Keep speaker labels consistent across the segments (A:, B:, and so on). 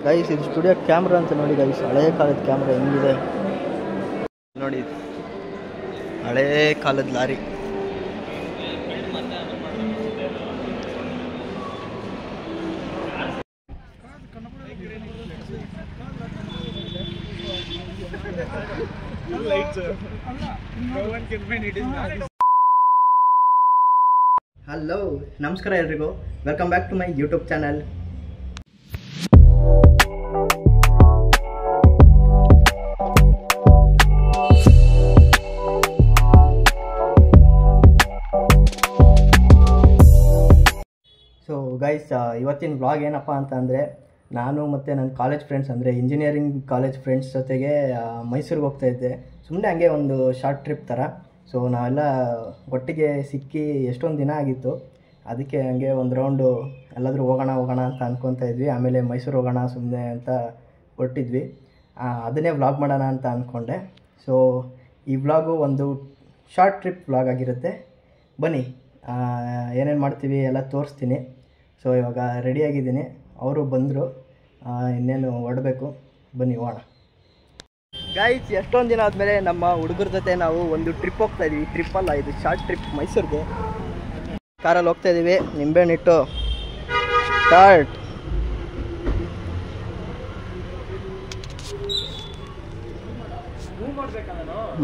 A: Guys ಇದು studio camera ಅಂತ ನೋಡಿ ಗೈಸ್, ಹಳೇ ಕಾಲದ ಕ್ಯಾಮ್ರಾ ಹೆಂಗಿದೆ ನೋಡಿ, ಹಳೇ ಕಾಲದ ಲಾರಿ. ಹಲೋ ನಮಸ್ಕಾರ ಎಲ್ರಿಗೂ, welcome back to my YouTube channel. So guys, ಇವತ್ತಿನ ವ್ಲಾಗ್ ಏನಪ್ಪ ಅಂತ ಅಂದರೆ, ನಾನು ಮತ್ತು ನನ್ನ ಕಾಲೇಜ್ ಫ್ರೆಂಡ್ಸ್ ಅಂದರೆ ಇಂಜಿನಿಯರಿಂಗ್ ಕಾಲೇಜ್ ಫ್ರೆಂಡ್ಸ್ ಜೊತೆಗೆ ಮೈಸೂರಿಗೆ ಹೋಗ್ತಾಯಿದ್ದೆ. ಸುಮ್ಮನೆ ಹಂಗೆ ಒಂದು ಶಾರ್ಟ್ ಟ್ರಿಪ್ ಥರ. ಸೊ ನಾವೆಲ್ಲ ಒಟ್ಟಿಗೆ ಸಿಕ್ಕಿ ಎಷ್ಟೊಂದು ದಿನ ಆಗಿತ್ತು, ಅದಕ್ಕೆ ಹಂಗೆ ಒಂದು ರೌಂಡು ಎಲ್ಲಾದರೂ ಹೋಗೋಣ ಅಂತ ಅಂದ್ಕೊತಾ ಇದ್ವಿ. ಆಮೇಲೆ ಮೈಸೂರು ಹೋಗೋಣ ಸುಮ್ಮನೆ ಅಂತ ಹೊರಟಿದ್ವಿ. ಅದನ್ನೇ ವ್ಲಾಗ್ ಮಾಡೋಣ ಅಂತ ಅಂದ್ಕೊಂಡೆ. ಸೊ ಈ ವ್ಲಾಗು ಒಂದು ಶಾರ್ಟ್ ಟ್ರಿಪ್ ವ್ಲಾಗ್ ಆಗಿರುತ್ತೆ. ಬನ್ನಿ ಏನೇನು ಮಾಡ್ತೀವಿ ಎಲ್ಲ ತೋರಿಸ್ತೀನಿ. ಸೊ ಇವಾಗ ರೆಡಿಯಾಗಿದ್ದೀನಿ, ಅವರು ಬಂದರು, ಇನ್ನೇನು ಹೊರಡಬೇಕು. ಬನ್ನಿ ಹೋಗೋಣ. ಗೈಸ್, ಎಷ್ಟೊಂದು ದಿನ ಆದಮೇಲೆ ನಮ್ಮ ಹುಡುಗರ ಜೊತೆ ನಾವು ಒಂದು ಟ್ರಿಪ್ ಹೋಗ್ತಾಯಿದ್ವಿ. ಟ್ರಿಪ್ಪಲ್ಲ, ಇದು ಶಾರ್ಟ್ ಟ್ರಿಪ್ ಮೈಸೂರಿಗೆ. ಕಾರಲ್ಲಿ ಹೋಗ್ತಾಯಿದ್ದೀವಿ. ನಿಂಬೆಹಣ್ಣಿಟ್ಟು ಸ್ಟಾರ್ಟ್.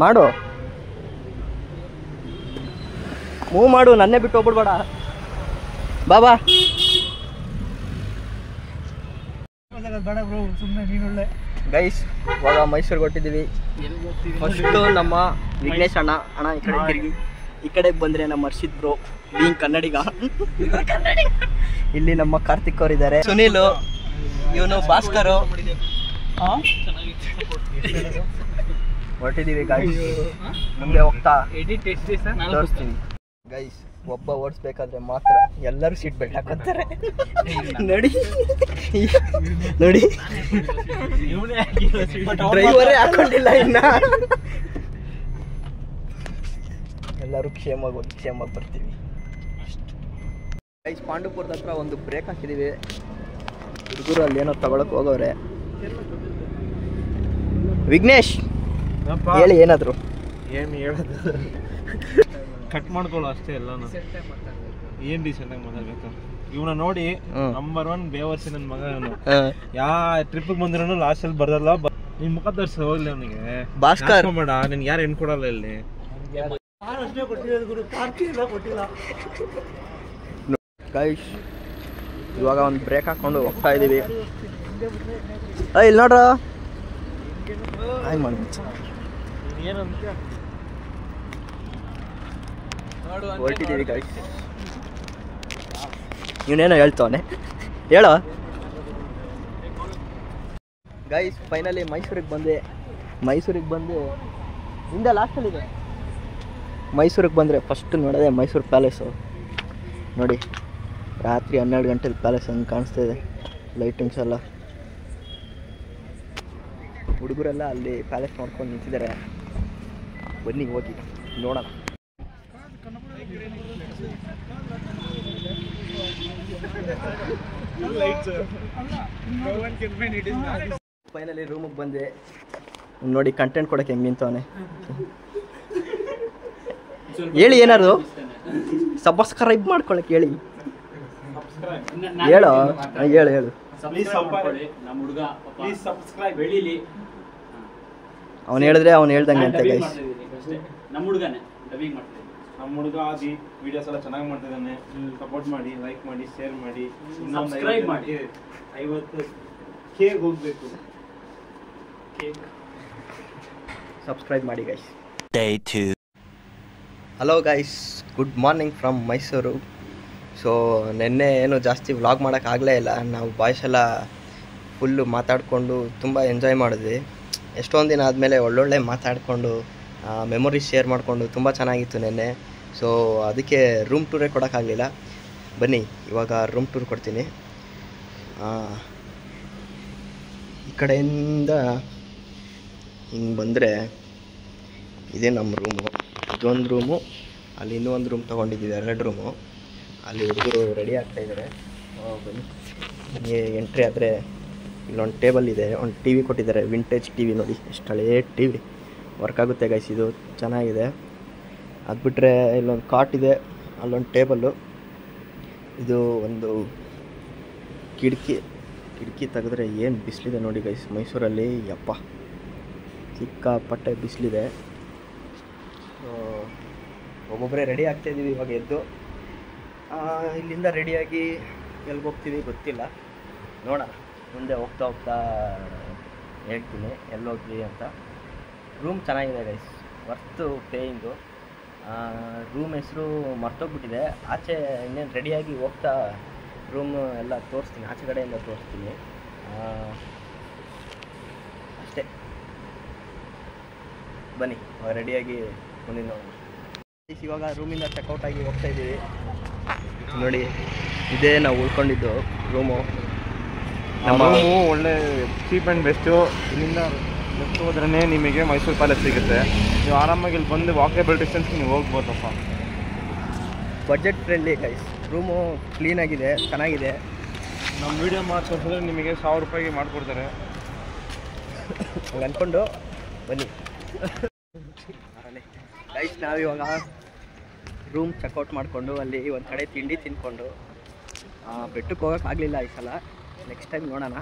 A: ಮಾಡು, ಮೂವ್ ಮಾಡು, ನನ್ನೇ ಬಿಟ್ಟು ಹೋಗ್ಬಿಡ್ಬೇಡ. ಬಾಬಾ ಗೈಸ್, ಇವಾಗ ಮೈಸೂರಿಗೆ ಹೊಟ್ಟಿದ್ದೀವಿ. ಫಸ್ಟು ನಮ್ಮ ವಿಘ್ನೇಶ್ ಅಣ್ಣ ಈ ಕಡೆ ತಿರುಗಿ, ಈ ಕಡೆಗೆ ಬಂದರೆ ನಮ್ಮ ಹರ್ಷಿತ್ ಬ್ರೋ, ಬೀಂಗ್ ಕನ್ನಡಿಗ. ಇಲ್ಲಿ ನಮ್ಮ ಕಾರ್ತಿಕ್ ಅವರು ಇದ್ದಾರೆ, ಸುನೀಲು, ಇವನು ಭಾಸ್ಕರು. ಹೊರಟಿದ್ದೀವಿ ಗೈಸ್, ಮುಂದೆ ಹೋಗ್ತಾ ತೋರಿಸ್ತೀನಿ. ಗೈಸ್, ಒಬ್ಬ ಓಡಿಸ್ಬೇಕಾದ್ರೆ ಮಾತ್ರ ಎಲ್ಲರೂ ಸೀಟ್ ಬೆಲ್ಟ್ ಹಾಕೋತಾರೆ. ನೋಡಿ ನೋಡಿ, ಡ್ರೈವರೇ ಹಾಕೊಂಡಿಲ್ಲ ಇನ್ನ. ಎಲ್ಲರೂ ಕ್ಷೇಮವಾಗಿ ಬರ್ತೀವಿ. ಗೈಸ್, ಪಾಂಡುಪುರದ ಹತ್ರ ಒಂದು ಬ್ರೇಕ್ ಹಾಕಿದ್ದೀವಿ. ಹುಡುಗರು ಅಲ್ಲಿ ಏನೋ ತಗೊಳಕ್ ಹೋಗೋರೆ. ವಿಘ್ನೇಶ್ ಹೇಳಿ ಏನಾದ್ರು.
B: ಏನು ಹೇಳೋದು, ಕಟ್ ಮಾಡ್ಕೊಳ್ಳೋ ಅಷ್ಟೇ ಎಲ್ಲಾನು. ಏನ್ ರೀಸೆಂಟಾಗಿ ಮಾತಾಡ್ಬೇಕು, ಇವನ ನೋಡಿ ನಂಬರ್ 1 ಬೇವರ್ಸಿ ನನ್ನ ಮಗ. ಇವನು ಯಾ ಟ್ರಿಪ್ ಬಂದಿರೋನು ಲಾಸ್ಟ್ ಅಲ್ಲಿ ಬರಲ್ಲ. ನಿನ್ ಮುಖ ತೋರಿಸ ಹೋಗ್ಲಿ ಅವನಿಗೆ. ಭಾಸ್ಕರ್ ಮಾಡ, ನಿನ್ಗೆ ಯಾರು ಹೆಣ್ಣು ಕೊಡಲ್ಲ ಇಲ್ಲಿ.
A: ಗೈಸ್, ಇವಾಗ ಒಂದು ಬ್ರೇಕ್ ಹಾಕೊಂಡು ಹೋಗ್ತಾ ಇದೀವಿ. ಇಲ್ಲಿ ನೋಡ್ರ, ಹಾಯ್ ಮಾಡ್ಬಿಟ್ಟು ಹೊರಟಿದ್ದೀವಿ ಗೈಸ್. ಇವನೇನೋ ಹೇಳ್ತವನೆ, ಹೇಳೋ. ಗೈಸ್, ಫೈನಲಿ ಮೈಸೂರಿಗೆ ಬಂದು ಹಿಂದೆ ಲಾಸ್ಟಲ್ಲಿದೆ. ಮೈಸೂರಿಗೆ ಬಂದರೆ ಫಸ್ಟ್ ನೋಡೋದೆ ಮೈಸೂರು ಪ್ಯಾಲೇಸು. ನೋಡಿ, ರಾತ್ರಿ 12 ಗಂಟೆಲಿ ಪ್ಯಾಲೇಸ್ ಹಂಗೆ ಕಾಣಿಸ್ತಾ ಇದೆ, ಲೈಟಿಂಗ್ಸ್ ಎಲ್ಲ. ಹುಡುಗರೆಲ್ಲ ಅಲ್ಲಿ ಪ್ಯಾಲೇಸ್ ನೋಡ್ಕೊಂಡು ನಿಂತಿದ್ದಾರೆ. ಬನ್ನಿ ಹೋಗಿ ನೋಡೋಣ. ಫೈನಲಿ ರೂಮಿಗೆ ಬಂದೆ. ನೋಡಿ ಕಂಟೆಂಟ್ ಕೊಡೋಕೆ ಹೆಂಗೆ ನಿಂತವನೆ. ಹೇಳಿ ಏನಾದ್ರು, ಸಬ್ಸ್ಕ್ರೈಬ್ ಮಾಡ್ಕೊಳಕ್ಕೆ ಹೇಳಿ. ಹೇಳು ಹೇಳು. ಅವನು ಹೇಳಿದ್ರೆ ಅವ್ನು ಹೇಳ್ದಂಗೆ ಅಂತ ಗೈಸ್.
B: ನಮ್ಮ ಹುಡುಗ ಆದಿ ವಿಡಿಯೋಸ್ ಎಲ್ಲ ಚೆನ್ನಾಗಿ ಮಾಡ್ತಿದ್ದಾನೆ. ಸಪೋರ್ಟ್ ಮಾಡಿ, ಲೈಕ್ ಮಾಡಿ, ಶೇರ್ ಮಾಡಿ, ಸಬ್ಸ್ಕ್ರೈಬ್ ಮಾಡಿ. 50K ಹೋಗ್ಬೇಕು.
A: ಸಬ್ಸ್ಕ್ರೈಬ್ ಮಾಡಿ guys. Day 2. Hello guys, good morning from Mysuru. So ನಿನ್ನೆ ಏನು ಜಾಸ್ತಿ ವ್ಲಾಗ್ ಮಾಡೋಕ್ಕಾಗಲೇ ಇಲ್ಲ. ನಾವು ಬಾಯ್ಸ್ ಎಲ್ಲ ಫುಲ್ಲು ಮಾತಾಡಿಕೊಂಡು ತುಂಬ ಎಂಜಾಯ್ ಮಾಡಿದ್ವಿ. ಎಷ್ಟೊಂದು ದಿನ ಆದಮೇಲೆ ಒಳ್ಳೊಳ್ಳೆ ಮಾತಾಡಿಕೊಂಡು ಮೆಮೊರೀಸ್ ಶೇರ್ ಮಾಡಿಕೊಂಡು ತುಂಬ ಚೆನ್ನಾಗಿತ್ತು ನಿನ್ನೆ. ಸೊ ಅದಕ್ಕೆ ರೂಮ್ ಟೂರೇ ಕೊಡೋಕ್ಕಾಗಲಿಲ್ಲ. ಬನ್ನಿ ಇವಾಗ ರೂಮ್ ಟೂರ್ ಕೊಡ್ತೀನಿ. ಈ ಕಡೆಯಿಂದ ಹಿಂಗೆ ಬಂದರೆ ಇದೇ ನಮ್ಮ ರೂಮು. ಇದೊಂದು ರೂಮು, ಅಲ್ಲಿ ಇನ್ನೂ ಒಂದು ರೂಮ್ ತೊಗೊಂಡಿದ್ದೀವಿ, 2 ರೂಮು. ಅಲ್ಲಿ ಹುಡುಗರು ರೆಡಿ ಆಗ್ತಾಯಿದ್ದಾರೆ. ಬನ್ನಿ, ಎಂಟ್ರಿ ಆದರೆ ಇಲ್ಲೊಂದು ಟೇಬಲ್ ಇದೆ, ಒಂದು ಟಿ ವಿ ಕೊಟ್ಟಿದ್ದಾರೆ, ವಿಂಟೇಜ್ ಟಿ ವಿ ನೋಡಿ, ಎಷ್ಟು ಹಳೇ ಟಿ ವಿ, ವರ್ಕ್ ಆಗುತ್ತೆ ಗೈಸ್, ಇದು ಚೆನ್ನಾಗಿದೆ. ಅದು ಬಿಟ್ಟರೆ ಇಲ್ಲೊಂದು ಕಾಟ್ ಇದೆ, ಅಲ್ಲೊಂದು ಟೇಬಲ್ಲು, ಇದು ಒಂದು ಕಿಟಕಿ ತೆಗೆದ್ರೆ ಏನು ಬಿಸಿಲಿದೆ ನೋಡಿ ಗೈಸ್ ಮೈಸೂರಲ್ಲಿ, ಯಪ್ಪ ಸಿಕ್ಕಾಪಟ್ಟೆ ಬಿಸಿಲಿದೆ. ಒಬ್ಬೊಬ್ಬರೇ ರೆಡಿ ಆಗ್ತಾಯಿದ್ದೀವಿ ಇವಾಗ ಎದ್ದು. ಇಲ್ಲಿಂದ ರೆಡಿಯಾಗಿ ಎಲ್ಲಿಗೆ ಹೋಗ್ತೀವಿ ಗೊತ್ತಿಲ್ಲ, ನೋಡೋಣ ಮುಂದೆ ಹೋಗ್ತಾ ಹೇಳ್ತೀನಿ ಎಲ್ಲಿ ಹೋಗ್ತೀವಿ ಅಂತ. ರೂಮ್ ಚೆನ್ನಾಗಿದೆ ಗೈಸ್, ವರ್ತು ಪೇಯಿಂಗು. ರೂಮ್ ಹೆಸರು ಮರ್ತೋಗ್ಬಿಟ್ಟಿದೆ, ಆಚೆ ಇನ್ನೇನು ರೆಡಿಯಾಗಿ ಹೋಗ್ತಾ ರೂಮ್ ಎಲ್ಲ ತೋರಿಸ್ತೀನಿ, ಆಚೆ ಕಡೆಯಿಂದ ತೋರಿಸ್ತೀನಿ ಅಷ್ಟೇ. ಬನ್ನಿ ರೆಡಿಯಾಗಿ ಮುಂದಿನ ನೋಡೋಣ. ಇವಾಗ ರೂಮಿಂದ ಚೆಕ್ಔಟ್ ಆಗಿ ಹೋಗ್ತಾ ಇದ್ದೀವಿ ನೋಡಿ, ಇದೇ ನಾವು ಉಳ್ಕೊಂಡಿದ್ದು ರೂಮು.
B: ನಮ್ಮ ರೂಮು ಒಳ್ಳೆ ಚೀಪ್ ಆ್ಯಂಡ್ ಬೆಸ್ಟು. ಇಲ್ಲಿಂದ ಲೆಫ್ಟ್ ಹೋದ್ರೇ ನಿಮಗೆ ಮೈಸೂರು ಪ್ಯಾಲೇಸ್ ಸಿಗುತ್ತೆ. ನೀವು ಆರಾಮಾಗಿ ಇಲ್ಲಿ ಬಂದು ವಾಕೇಬಲ್ ಡಿಸ್ಟೆನ್ಸ್ಗೆ ನೀವು ಹೋಗ್ಬೋದಪ್ಪ.
A: ಬಜೆಟ್ ಫ್ರೆಂಡ್ಲಿ ಗೈಸ್, ರೂಮು ಕ್ಲೀನಾಗಿದೆ, ಚೆನ್ನಾಗಿದೆ.
B: ನಮ್ಮ ವೀಡಿಯೋ ತೋರಿಸಿದ್ರೆ ನಿಮಗೆ 1000 ರೂಪಾಯಿಗೆ ಮಾಡಿಕೊಡ್ತಾರೆ.
A: ಹಂಗೆ ಅಂದ್ಕೊಂಡು ಬನ್ನಿ ಗೈಸ್. ನಾವಿವಾಗ ರೂಮ್ ಚೆಕ್ಔಟ್ ಮಾಡಿಕೊಂಡು ಅಲ್ಲಿ ಒಂದು ಕಡೆ ತಿಂಡಿ ತಿಂದ್ಕೊಂಡು ಬೆಟ್ಟಕ್ಕೆ ಹೋಗೋಕ್ಕಾಗಲಿಲ್ಲ ಈ ಸಲ, ನೆಕ್ಸ್ಟ್ ಟೈಮ್ ನೋಡೋಣ.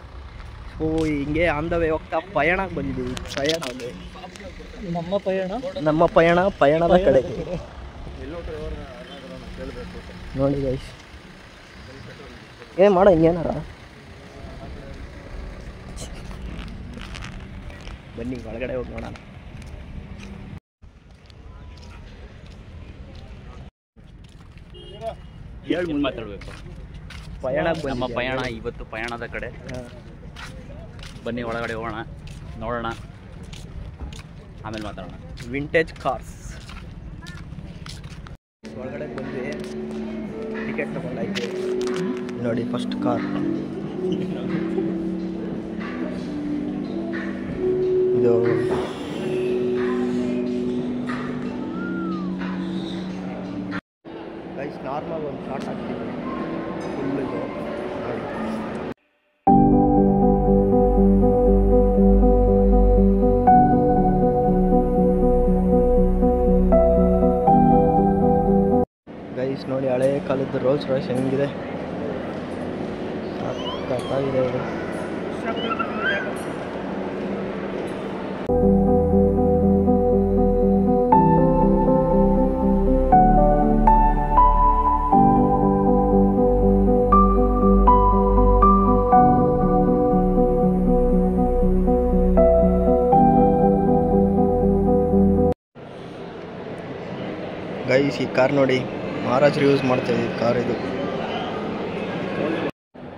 A: ಸೊ ಹಿಂಗೆ ಆನ್ ದ ವೇ ಹೋಗ್ತಾ ಪಯಣಕ್ಕೆ ಬಂದಿದ್ದೀವಿ. ನಮ್ಮ ಪಯಣದ ಕಡೆಗೆ ನೋಡಿ ಗೈಸ್. ಏನು ಮಾಡೋ ಹಿಂಗೇನಾರ ಬನ್ನಿ ಒಳಗಡೆ ಹೋಗಿ ನೋಡೋಣ.
C: ಮಾತಾಡಬೇಕು.
A: ನಮ್ಮ
C: ಪಯಣ ಇವತ್ತು ಪಯಣದ ಕಡೆ. ಬನ್ನಿ ಒಳಗಡೆ ಹೋಗೋಣ, ನೋಡೋಣ, ಆಮೇಲೆ ಮಾತಾಡೋಣ.
A: ವಿಂಟೇಜ್ ಕಾರ್ಸ್ ಒಳಗಡೆ ಬಂದ್ವಿ, ಟಿಕೆಟ್ ತಗೊಂಡಾಯ್ತು ನೋಡಿ. ಫಸ್ಟ್ ಕಾರ್ ಇದು ಗೈಸ್, ನಾರ್ಮಲ್ ಒಂದು ಶಾರ್ಟ್ ಹಾಕ್ತೀವಿ ಫುಲ್ ಇದು ನೋಡಿ. ಗೈಸ್ ನೋಡಿ, ಹಳೆ ಕಾಲದ್ದು ರೋಲ್ಸ್ ರಾಯ್ಸ್ ಹೆಂಗಿದೆ, ಸಖತ್ತಾಗಿದೆ ಇದು. ಗೈಸ್ ಈ ಕಾರ್ ನೋಡಿ, ಮಹಾರಾಜರು ಯೂಸ್ ಮಾಡ್ತಾ ಇದ್ದೀವಿ ಕಾರ್ ಇದು.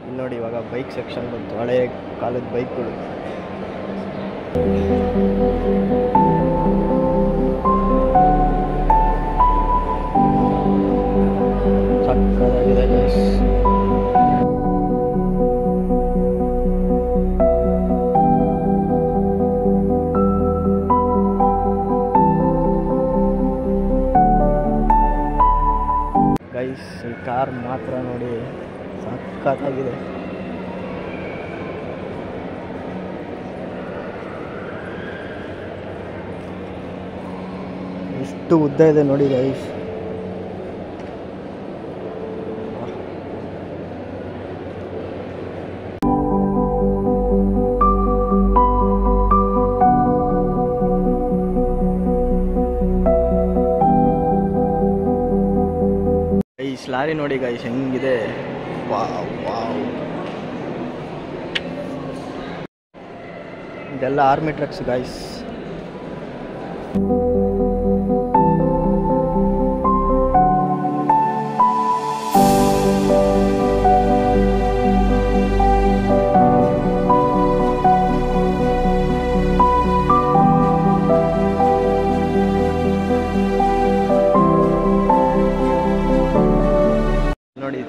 A: ಇಲ್ಲಿ ನೋಡಿ ಇವಾಗ ಬೈಕ್ ಸೆಕ್ಷನ್ ಬಂತು, ಹಳೆ ಕಾಲದ ಬೈಕ್ಗಳು. ಸಕ್ಕತ್ತಾಗಿದೆ ಗೈಸ್. ಗೈಸ್ ಈ ಕಾರ್ ಮಾತ್ರ ನೋಡಿ ಸಖತ್ತಾಗಿದೆ. ಎಷ್ಟು ಉದ್ದ ಇದೆ ನೋಡಿ ಗೈಸ್. ಲಾರಿ ನೋಡಿ ಗೈಸ್ ಹೆಂಗಿದೆ, ವಾವ್ ವಾವ್. ಇದೆಲ್ಲ ಆರ್ಮಿ ಟ್ರಕ್ಸ್ ಗೈಸ್. ನೋಡಿ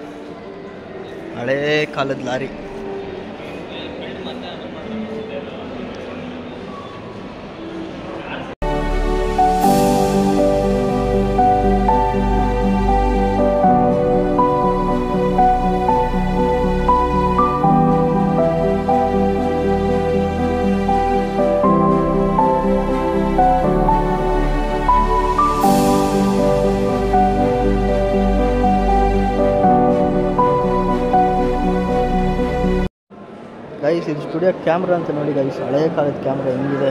A: ಹಳೇ ಕಾಲದ ಲಾರಿ. ಗೈಸ್ ಇದು ಸ್ಟುಡಿಯೋ ಕ್ಯಾಮ್ರಾ ಅಂತ ನೋಡಿ ಗೈಸ್, ಹಳೆಯ ಕಾಲದ ಕ್ಯಾಮ್ರಾ ಹೆಂಗಿದೆ.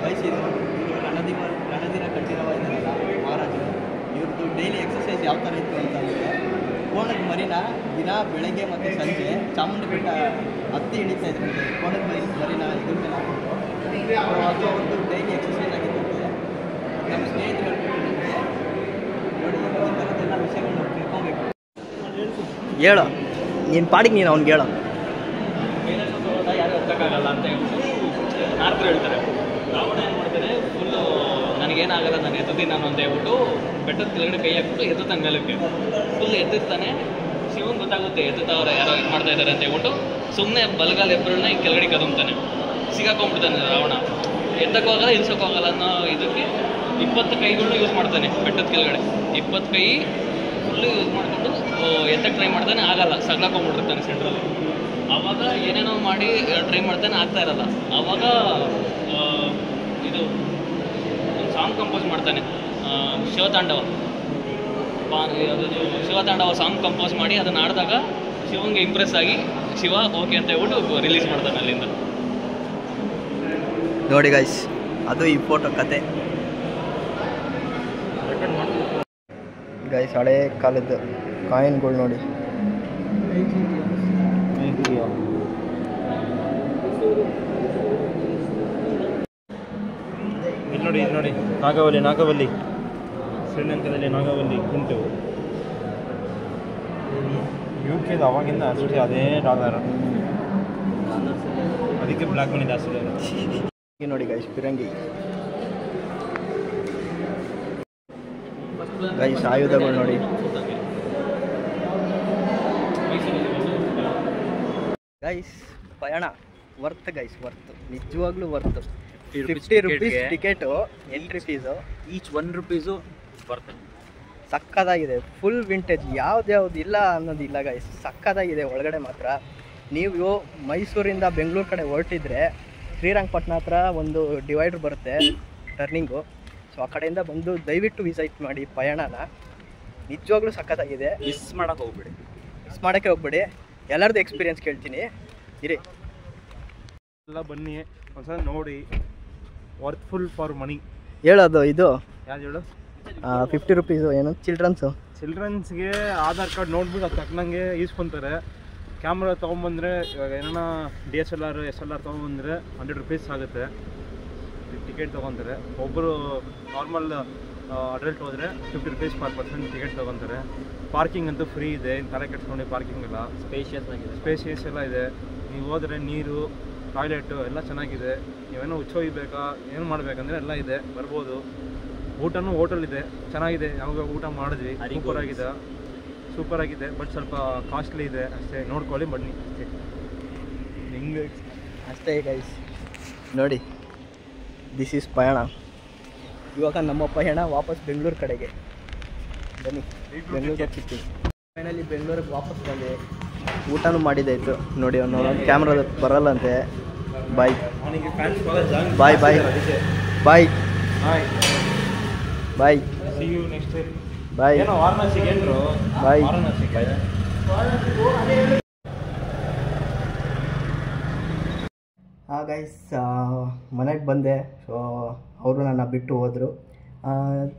A: ಗೈಸ್ ಇದು ರಣಧೀರ ಕಟ್ಟಿರುವ ಇದರಲ್ಲ ಮಹಾರಾಜರು, ಇವ್ರದ್ದು ಡೈಲಿ ಎಕ್ಸಸೈಸ್ ಯಾವ ಥರ ಇತ್ತು ಅಂತಂದರೆ ಕೋಣದ ಮರಿನ ದಿನ ಬೆಳಗ್ಗೆ ಮತ್ತು ಸಂಜೆ ಚಾಮುಂಡಿ ಬೆಟ್ಟ ಹತ್ತಿ ಇಳಿತಾ ಇದ್ರಂತೆ. ಕೋಣದ ಮರಿನ ಇದ್ರ ಮೇಲೆ ಹಾಕೊಂಡು ಅದು ಒಂದು ಡೈಲಿ ಎಕ್ಸಸೈಸ್ ಆಗಿರುತ್ತೆ. ನಮ್ಮ ಸ್ನೇಹಿತರು ಹೇಳ್ಕೊಟ್ಟಿದ್ದಂತೆ ನೋಡಿ ಈ ಥರದ್ದೆಲ್ಲ ವಿಷಯಗಳನ್ನ ನಾವು ತಿಳ್ಕೊಬೇಕು. ಹೇಳೋ ನೀನು ಪಾಡಿಗೆ ನೀನು ಅವ್ನಿಗೆ ಹೇಳೋ.
C: ಯಾರು ಹೋಗೋಕ್ಕಾಗಲ್ಲ ಅಂತ ನಾರದ್ರು ಹೇಳ್ತಾರೆ. ರಾವಣ ಏನು ಮಾಡ್ತಾರೆ, ಫುಲ್ಲು ನನಗೇನಾಗಲ್ಲ ನಾನು ಎತ್ತುತ್ತೀನಿ ನಾನು ಅಂತ ಹೇಳ್ಬಿಟ್ಟು ಬೆಟ್ಟದ ಕೆಳಗಡೆ ಕೈ ಹಾಕ್ಬಿಟ್ಟು ಎತ್ತುತ್ತಾನೆ ಮೇಲಕ್ಕೆ. ಫುಲ್ ಎತ್ತಿರ್ತಾನೆ. ಶಿವನ್ ಗೊತ್ತಾಗುತ್ತೆ ಎತ್ತುತ್ತವ್ರೆ ಯಾರೋ ಇದು ಮಾಡ್ತಾ ಇದ್ದಾರೆ ಅಂತ ಹೇಳ್ಬಿಟ್ಟು ಸುಮ್ಮನೆ ಬಲಗಾಲ ಎಬ್ಬರನ್ನ ಈ ಕೆಳಗಡೆ ಕದುಮ್ತಾನೆ. ಸಿಗಾಕೊಂಡ್ಬಿಡ್ತಾನೆ ರಾವಣ. ಎತ್ತಕ್ಕೋಗಲ್ಲ ಇಳಿಸೋಕ್ಕೋಗಲ್ಲ ಅನ್ನೋ ಇದಕ್ಕೆ 20 ಕೈಗಳನ್ನ ಯೂಸ್ ಮಾಡ್ತಾನೆ ಬೆಟ್ಟದ ಕೆಳಗಡೆ. 20 ಕೈ ಫುಲ್ಲು ಯೂಸ್ ಮಾಡಿಕೊಂಡು ಎತ್ತಕ್ಕೆ ಟ್ರೈ ಮಾಡ್ತಾನೆ, ಆಗಲ್ಲ, ಸಗ್ಲಾಕೊಂಡ್ಬಿಟ್ಟಿರ್ತಾನೆ ಸೆಂಟ್ರಲ್ಲಿ. ಆವಾಗ ಏನೇನೋ ಮಾಡಿ ಟ್ರೈ ಮಾಡ್ತಾನೆ, ಆಗ್ತಾ ಇರಲ್ಲ. ಆವಾಗ ಇದು ಒಂದು ಸಾಂಗ್ ಕಂಪೋಸ್ ಮಾಡ್ತಾನೆ, ಶಿವತಾಂಡವ. ಶಿವತಾಂಡವ ಸಾಂಗ್ ಕಂಪೋಸ್ ಮಾಡಿ ಅದನ್ನು ಆಡಿದಾಗ ಶಿವಂಗೆ ಇಂಪ್ರೆಸ್ ಆಗಿ ಶಿವ ಓಕೆ ಅಂತ ಹೇಳ್ಬಿಟ್ಟು ರಿಲೀಸ್ ಮಾಡ್ತಾನೆ ಅಲ್ಲಿಂದ.
A: ನೋಡಿ ಗೈಸ್ ಅದು ಈ ಫೋಟೋ ಕತೆ ಗೈಸ್, ಹಳೆ ಕಾಲದ ಕಾಯಿನ್ಗಳು ನೋಡಿ.
B: ಇಲ್ಲಿ ನೋಡಿ, ಇಲ್ಲಿ ನೋಡಿ, ನಾಗವಲ್ಲಿ ಶ್ರೀಲಂಕಾದಲ್ಲಿ ನಾಗವಲ್ಲಿ ಉಂಟು. UK ಅವಾಗಿಂದ ಅಷ್ಟೇ ಅದೇ ಡಾಲರ್, ಅದಕ್ಕೆ ಬ್ಲ್ಯಾಕ್ ಮನಿ ಜಾಸ್ತಿ.
A: ನೋಡಿ ಗೈಸ್ ಫಿರಂಗಿ ಗೈಸ್, ಆಯುಧಗಳು ನೋಡಿ. ಗೈಸ್ ಪಯಣ ವರ್ತ್ ಗೈಸ್, ವರ್ತ್, ನಿಜವಾಗ್ಲೂ worth. 50 rupees ticket entry fees,
C: each 1 rupees ಬರ್ತದೆ.
A: ಸಕ್ಕದಾಗಿದೆ. ಫುಲ್ ವಿಂಟೇಜ್, ಯಾವ್ದು ಇಲ್ಲ ಅನ್ನೋದಿಲ್ಲ ಗೈಸ್, ಸಕ್ಕದಾಗಿದೆ ಒಳಗಡೆ ಮಾತ್ರ. ನೀವು ಮೈಸೂರಿಂದ ಬೆಂಗಳೂರು ಕಡೆ ಹೊರಟಿದ್ರೆ ಶ್ರೀರಂಗಪಟ್ಟಣ ಹತ್ರ ಒಂದು ಡಿವೈಡರ್ ಬರುತ್ತೆ ಟರ್ನಿಂಗು. ಸೊ ಆ ಕಡೆಯಿಂದ ಬಂದು ದಯವಿಟ್ಟು ವಿಸಿಟ್ ಮಾಡಿ ಪಯಣನ, ನಿಜವಾಗ್ಲೂ ಸಕ್ಕತ್ತಾಗಿದೆ.
C: ಮಿಸ್ ಮಾಡೋಕ್ಕೆ
A: ಹೋಗ್ಬೇಡಿ. ಎಲ್ಲರದ್ದು ಎಕ್ಸ್ಪೀರಿಯನ್ಸ್ ಕೇಳ್ತೀನಿ ಇರಿ.
B: ಎಲ್ಲ ಬನ್ನಿ ಒಂದ್ಸಲ ನೋಡಿ, ವರ್ತ್ಫುಲ್ ಫಾರ್ ಮನಿ.
A: ಹೇಳೋದು ಇದು
B: ಯಾರು ಹೇಳು,
A: 50 ರೂಪೀಸು ಏನು
B: ಚಿಲ್ಡ್ರನ್ಸ್ಗೆ ಆಧಾರ್ ಕಾರ್ಡ್ ನೋಡ್ಬಿಟ್ಟು ಅದು ತಕ್ಕನಂಗೆ ಈಸ್ಕೊತಾರೆ. ಕ್ಯಾಮ್ರಾ ತೊಗೊಂಬಂದರೆ ಇವಾಗ ಏನಾರ DSLR SLR ತೊಗೊಂಬಂದರೆ 100 ರೂಪೀಸ್ ಆಗುತ್ತೆ. ಟಿಕೆಟ್ ತೊಗೊತಾರೆ. ಒಬ್ಬರು ನಾರ್ಮಲ್ ಅಡಲ್ಟ್ ಹೋದರೆ 50 ರೂಪೀಸ್ ಪರ್ ಪರ್ಸನ್ ಟಿಕೆಟ್ ತೊಗೊತಾರೆ. ಪಾರ್ಕಿಂಗ್ ಅಂತೂ ಫ್ರೀ ಇದೆ, ತಲೆ ಕೆಡ್ಸ್ಕೊಂಡು ಪಾರ್ಕಿಂಗ್ ಎಲ್ಲ ಸ್ಪೇಷಿಯಸ್ ಎಲ್ಲ ಇದೆ. ನೀವು ಹೋದರೆ ನೀರು, ಟಾಯ್ಲೆಟು ಎಲ್ಲ ಚೆನ್ನಾಗಿದೆ. ನೀವೇನೋ ಹುಚ್ಚೋಗಿಬೇಕಾ ಏನು ಮಾಡಬೇಕಂದ್ರೆ ಎಲ್ಲ ಇದೆ, ಬರ್ಬೋದು. ಊಟನೂ ಹೋಟೆಲ್ ಇದೆ, ಚೆನ್ನಾಗಿದೆ. ಯಾವಾಗ ಊಟ ಮಾಡಿದ್ವಿ, ಸೂಪರ್ ಆಗಿದೆ. ಬಟ್ ಸ್ವಲ್ಪ ಕಾಸ್ಟ್ಲಿ ಇದೆ ಅಷ್ಟೇ, ನೋಡ್ಕೊಳ್ಳಿ ಬನ್ನಿ ಅಷ್ಟೇ. ಹಿಂಗೆ
A: ಅಷ್ಟೇ ಗೈಸ್ ನೋಡಿ, ದಿಸ್ ಈಸ್ ಪಯಣ. ಇವಾಗ ನಮ್ಮ ಪಯಣ ವಾಪಸ್ ಬೆಂಗಳೂರು ಕಡೆಗೆ. ಬನ್ನಿ ಬೆಂಗಳೂರಿಗೆ ಸಿಗ್ತೀವಿ. ಫೈನಲಿ ಬೆಂಗಳೂರಿಗೆ ವಾಪಸ್ ಬಂದೆ, ಊಟನೂ ಮಾಡಿದ್ದಾಯಿತು. ನೋಡಿ ಅವನು ಕ್ಯಾಮ್ರಾದ ಬರಲ್ಲಂತೆ. Bye bye bye bye bye
B: see you next time.
A: Bye
B: ಏನೋ ವಾರಣಾಸಿಗೆ ಏನ್ರು
A: ಬಾಯ್. ಗೈಸ್ ಮನೆಗೆ ಬಂದೆ. ಸೊ ಅವರು ನನ್ನ ಬಿಟ್ಟು ಹೋದರು.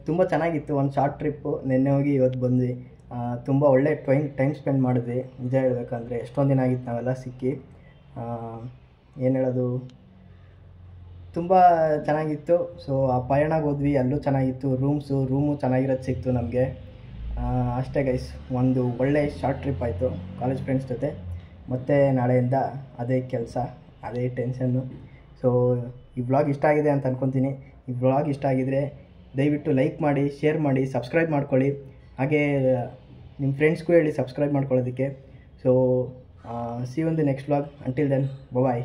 A: ತುಂಬ ಚೆನ್ನಾಗಿತ್ತು, ಒಂದು ಶಾರ್ಟ್ ಟ್ರಿಪ್ಪು. ನಿನ್ನೆ ಹೋಗಿ ಇವತ್ತು ಬಂದ್ವಿ. ತುಂಬ ಒಳ್ಳೆ ಟೈಮ್ ಸ್ಪೆಂಡ್ ಮಾಡಿದ್ವಿ. ನಿಜ ಹೇಳ್ಬೇಕಂದ್ರೆ ಎಷ್ಟೊಂದು ದಿನ ಆಗಿತ್ತು ನಾವೆಲ್ಲ ಸಿಕ್ಕಿ. ಏನು ಹೇಳೋದು, ತುಂಬ ಚೆನ್ನಾಗಿತ್ತು. ಸೊ ಆ ಪಯಣಕ್ಕೆ ಹೋದ್ವಿ, ಅಲ್ಲೂ ಚೆನ್ನಾಗಿತ್ತು. ರೂಮು ಚೆನ್ನಾಗಿರೋದು ಸಿಕ್ತು ನಮಗೆ. ಅಷ್ಟೇ ಗೈಸ್, ಒಂದು ಒಳ್ಳೆ ಶಾರ್ಟ್ ಟ್ರಿಪ್ ಆಯಿತು ಕಾಲೇಜ್ ಫ್ರೆಂಡ್ಸ್ ಜೊತೆ. ಮತ್ತು ನಾಳೆಯಿಂದ ಅದೇ ಕೆಲಸ, ಅದೇ ಟೆನ್ಷನ್ನು. ಸೊ ಈ ವ್ಲಾಗ್ ಇಷ್ಟ ಆಗಿದೆ ಅಂತ ಅಂದ್ಕೊತೀನಿ. ಈ ವ್ಲಾಗ್ ಇಷ್ಟ ಆಗಿದರೆ ದಯವಿಟ್ಟು ಲೈಕ್ ಮಾಡಿ, ಶೇರ್ ಮಾಡಿ, ಸಬ್ಸ್ಕ್ರೈಬ್ ಮಾಡ್ಕೊಳ್ಳಿ. ಹಾಗೇ ನಿಮ್ಮ ಫ್ರೆಂಡ್ಸ್ಗೂ ಹೇಳಿ ಸಬ್ಸ್ಕ್ರೈಬ್ ಮಾಡ್ಕೊಳ್ಳೋದಕ್ಕೆ. So see you in the next vlog. Until then bye.